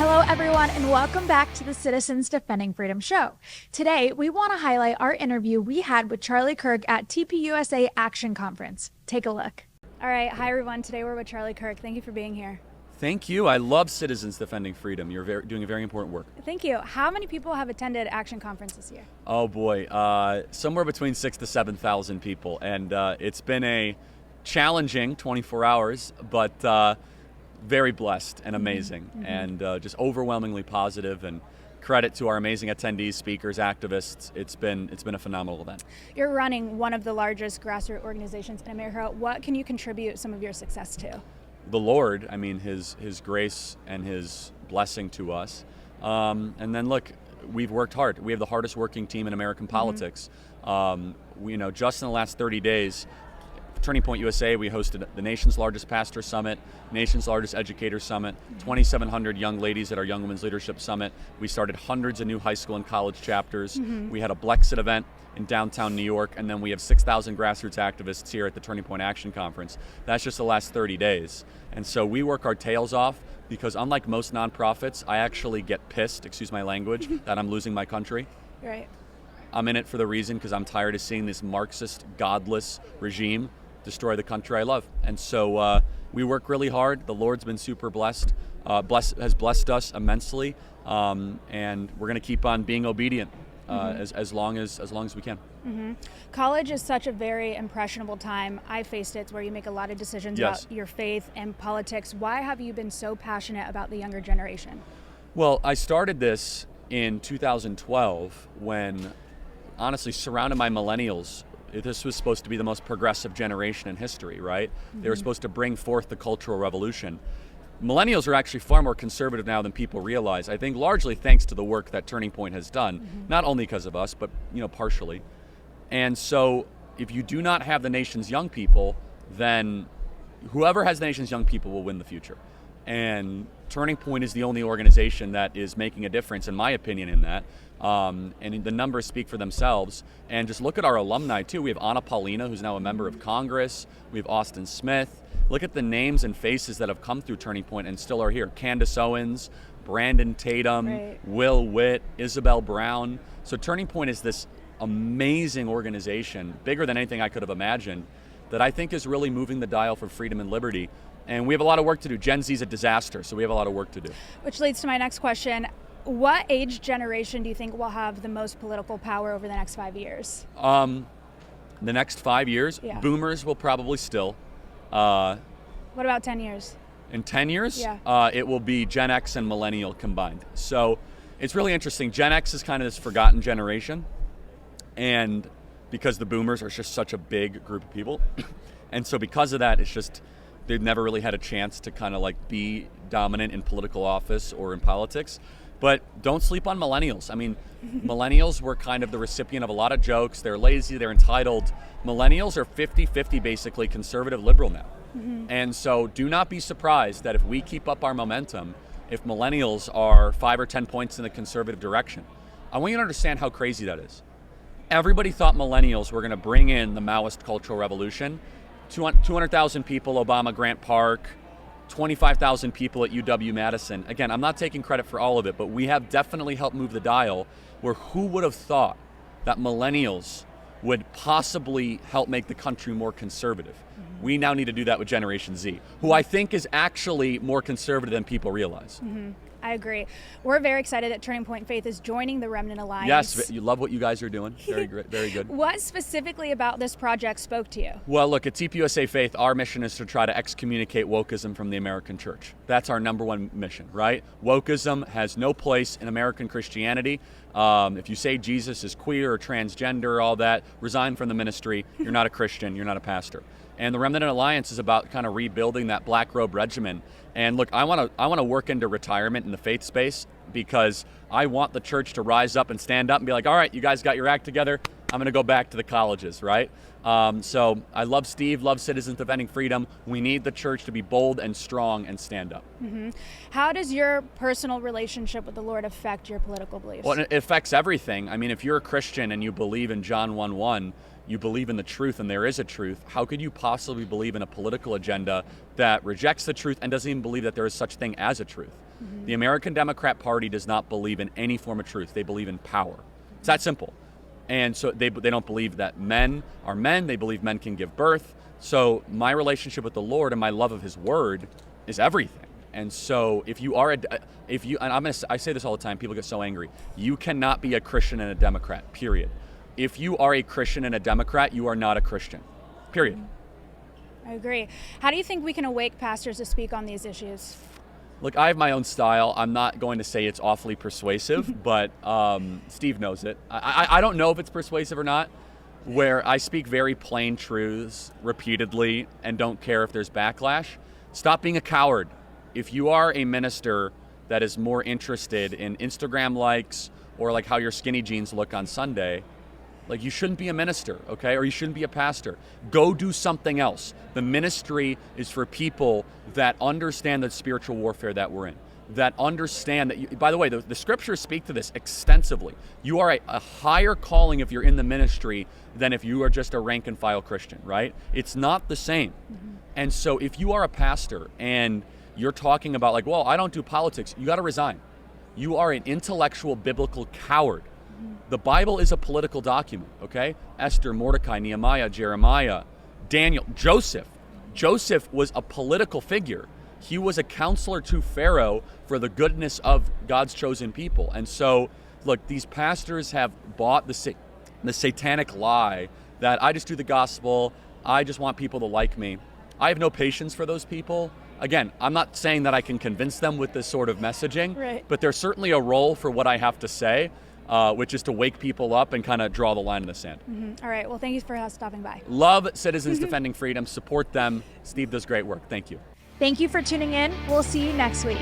Hello, everyone, and welcome back to the Citizens Defending Freedom show. Today, we want to highlight our interview we had with Charlie Kirk at TPUSA Action Conference. Take a look. All right. Hi, everyone. Today, we're with Charlie Kirk. Thank you for being here. Thank you. I love Citizens Defending Freedom. You're doing a very important work. Thank you. How many people have attended Action Conference this year? Oh, boy. Somewhere between 6,000 to 7,000 people. And it's been a challenging 24 hours, but very blessed and amazing, and just overwhelmingly positive, and credit to our amazing attendees, speakers, activists. It's been a phenomenal event. You're running one of the largest grassroots organizations in America. What can you contribute some of your success to? The Lord, I mean, His grace and His blessing to us. And then look, we've worked hard. We have the hardest working team in American politics. Just in the last 30 days, Turning Point USA, we hosted the nation's largest pastor summit, nation's largest educator summit, 2,700 young ladies at our Young Women's Leadership Summit. We started hundreds of new high school and college chapters. We had a Blexit event in downtown New York, and then we have 6,000 grassroots activists here at the Turning Point Action Conference. That's just the last 30 days. And so we work our tails off because unlike most nonprofits, I actually get pissed, excuse my language, that I'm losing my country. Right. I'm in it for the reason because I'm tired of seeing this Marxist, godless regime destroy the country I love. And so we work really hard. The Lord's been super blessed, has blessed us immensely, and we're going to keep on being obedient as long as we can. College is such a very impressionable time. I faced it. It's where you make a lot of decisions about your faith and politics. Why have you been so passionate about the younger generation? Well, I started this in 2012 when, honestly, surrounded by millennials. This was supposed to be the most progressive generation in history, right? They were supposed to bring forth the Cultural Revolution. Millennials are actually far more conservative now than people realize. I think largely thanks to the work that Turning Point has done, not only because of us, but partially. And so if you do not have the nation's young people, then whoever has the nation's young people will win the future. And Turning Point is the only organization that is making a difference, in my opinion, in that. And the numbers speak for themselves. And just look at our alumni, too. We have Anna Paulina, who's now a member of Congress. We have Austin Smith. Look at the names and faces that have come through Turning Point and still are here. Candace Owens, Brandon Tatum, Will Witt, Isabel Brown. So Turning Point is this amazing organization, bigger than anything I could have imagined, that I think is really moving the dial for freedom and liberty. And we have a lot of work to do. Gen Z's a disaster, so we have a lot of work to do. Which leads to my next question. What age generation do you think will have the most political power over the next 5 years? The next 5 years, boomers will probably still. What about 10 years? In 10 years, Yeah. it will be Gen X and Millennial combined. So it's really interesting. Gen X is kind of this forgotten generation, and because the boomers are just such a big group of people. And so because of that, it's just they've never really had a chance to kind of like be dominant in political office or in politics. But don't sleep on millennials. I mean, millennials were kind of the recipient of a lot of jokes. They're lazy, they're entitled. Millennials are 50-50 basically, conservative liberal now. And so do not be surprised that if we keep up our momentum, if millennials are 5 or 10 points in the conservative direction. I want you to understand how crazy that is. Everybody thought millennials were going to bring in the Maoist Cultural Revolution. 200,000 people, Obama Grant Park, 25,000 people at UW-Madison. Again, I'm not taking credit for all of it, but we have definitely helped move the dial where who would have thought that millennials would possibly help make the country more conservative? We now need to do that with Generation Z, who I think is actually more conservative than people realize. I agree. We're very excited that Turning Point Faith is joining the Remnant Alliance. Yes, you love what you guys are doing. Very great, very good. What specifically about this project spoke to you? Well, look, at TPUSA Faith, our mission is to try to excommunicate wokeism from the American church. That's our number one mission, right? Wokeism has no place in American Christianity. If you say Jesus is queer or transgender, all that, resign from the ministry. You're not a Christian. You're not a pastor. And the Remnant Alliance is about kind of rebuilding that black robe regimen. And look, I want to work into retirement in the faith space because I want the church to rise up and stand up and be like, all right, you guys got your act together. I'm going to go back to the colleges, right? So I love Steve, love Citizens Defending Freedom. We need the church to be bold and strong and stand up. How does your personal relationship with the Lord affect your political beliefs? Well, it affects everything. I mean, if you're a Christian and you believe in John 1:1, you believe in the truth and there is a truth, how could you possibly believe in a political agenda that rejects the truth and doesn't even believe that there is such thing as a truth? The American Democrat Party does not believe in any form of truth. They believe in power. It's that simple. And so they don't believe that men are men. They believe men can give birth. So my relationship with the Lord and my love of his word is everything. And so if you are I say this all the time, people get so angry. You cannot be a Christian and a Democrat, period. If you are a Christian and a Democrat, you are not a Christian, period. I agree. How do you think we can awake pastors to speak on these issues? Look, I have my own style. I'm not going to say it's awfully persuasive, but Steve knows it. I don't know if it's persuasive or not, where I speak very plain truths repeatedly and don't care if there's backlash. Stop being a coward. If you are a minister that is more interested in Instagram likes or like how your skinny jeans look on Sunday, like you shouldn't be a minister, okay? Or you shouldn't be a pastor. Go do something else. The ministry is for people that understand the spiritual warfare that we're in, that understand that, by the way, the scriptures speak to this extensively. You are a higher calling if you're in the ministry than if you are just a rank and file Christian, right? It's not the same. And so if you are a pastor and you're talking about like, well, I don't do politics, you got to resign. You are an intellectual biblical coward. The Bible is a political document, okay? Esther, Mordecai, Nehemiah, Jeremiah, Daniel, Joseph. Joseph was a political figure. He was a counselor to Pharaoh for the goodness of God's chosen people. And so, look, these pastors have bought the satanic lie that I just do the gospel, I just want people to like me. I have no patience for those people. Again, I'm not saying that I can convince them with this sort of messaging, right, but there's certainly a role for what I have to say, which is to wake people up and kind of draw the line in the sand. All right. Well, thank you for stopping by. Love Citizens Defending Freedom. Support them. Steve does great work. Thank you. Thank you for tuning in. We'll see you next week.